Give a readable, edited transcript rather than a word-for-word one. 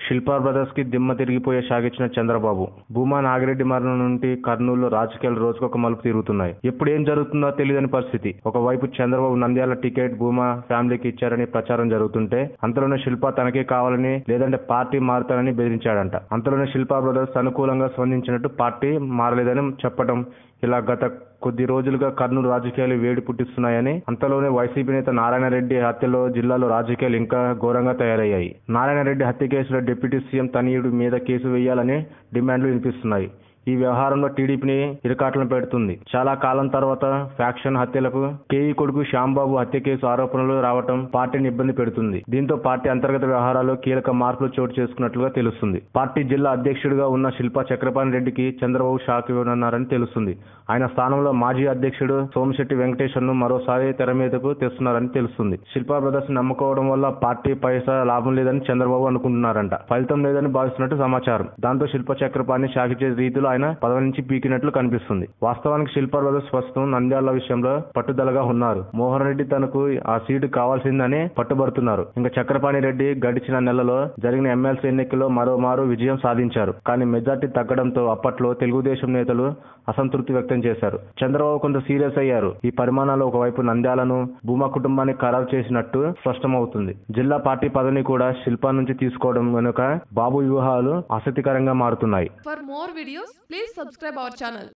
Shilpa brothers కి దిమ్మ తిరిగిపోయే సాగించిన చంద్రబాబు. భూమా నాగిరెడ్డి మరణం నుండి కర్నూలులో రాజకీయాలు రోజుకొక మలుపు తిరుగుతున్నాయి. ఎప్పుడు ఏం జరుగుతుందో తెలియని పరిస్థితి. ఒకవైపు చంద్రబాబు నంద్యాల టికెట్ భూమా ఫ్యామిలీకి ఇచ్చారని ప్రచారం జరుగుతుంటే, అంతలోనే శిల్పా తనకే కావాలని లేదంటే పార్టీ మారుతానని బెదిరించాడంట. అంతలోనే శిల్పా బ్రదర్స్ అనుకూలంగా స్పందించినట్టు పార్టీ మారలేదని చెప్పడం, ఇలా గత కొద్ది రోజులుగా కర్నూలు రాజకీయాలు వేడి పుట్టిస్తున్నాయని, అంతలోనే వైసీపీ నేత నారాయణరెడ్డి హత్యలో జిల్లాలో రాజకీయాలు ఇంకా ఘోరంగా తయారయ్యాయి. నారాయణరెడ్డి హత్య కేసులో డిప్యూటీ సీఎం తనయుడి మీద కేసు వేయాలని డిమాండ్లు వినిపిస్తున్నాయి. ఈ వ్యవహారంలో టీడీపీని ఇరకాట్లను పెడుతుంది. చాలా కాలం తర్వాత ఫ్యాక్షన్ హత్యలకు కేఈ కొడుకు శ్యాంబాబు హత్య కేసు ఆరోపణలు రావటం పార్టీని ఇబ్బంది పెడుతుంది. దీంతో పార్టీ అంతర్గత వ్యవహారాల్లో కీలక మార్పులు చోటు చేసుకున్నట్లుగా తెలుస్తుంది. పార్టీ జిల్లా అధ్యక్షుడిగా ఉన్న శిల్పా చక్రపాణి రెడ్డికి చంద్రబాబు షాక్ ఇవ్వనున్నారని తెలుస్తుంది. ఆయన స్థానంలో మాజీ అధ్యక్షుడు సోమిశెట్టి వెంకటేశ్వర్ను మరోసారి తెర మీదకు తెస్తున్నారని తెలుస్తుంది. శిల్పా బ్రదర్స్ నమ్ముకోవడం వల్ల పార్టీ పైసా లాభం లేదని చంద్రబాబు అనుకుంటున్నారంట. ఫలితం లేదని భావిస్తున్నట్టు సమాచారం. దాంతో శిల్పా చక్రపాణిని షాకిచ్చే రీతిలో ఆయన పదవి నుంచి పీకినట్లు కనిపిస్తుంది. వాస్తవానికి శిల్పా బ్రదర్స్ ప్రస్తుతం నంద్యాల విషయంలో పట్టుదలగా ఉన్నారు. మోహన్ రెడ్డి తనకు ఆ సీటు కావాల్సిందని పట్టుబడుతున్నారు. ఇంకా చక్రపాణి రెడ్డి గడిచిన నెలలో జరిగిన ఎమ్మెల్సీ ఎన్నికల్లో మరోమారు విజయం సాధించారు. కానీ మెజార్టీ తగ్గడంతో అప్పట్లో తెలుగుదేశం నేతలు అసంతృప్తి వ్యక్తం చేశారు. చంద్రబాబు కొంత సీరియస్ అయ్యారు. ఈ పరిమాణాలు ఒకవైపు నంద్యాలను భూమా కుటుంబాన్ని ఖరారు చేసినట్టు స్పష్టమవుతుంది. జిల్లా పార్టీ పదవిని కూడా శిల్పా నుంచి తీసుకోవడం వెనుక బాబు వ్యూహాలు ఆసక్తికరంగా మారుతున్నాయి. For more videos, please subscribe our channel.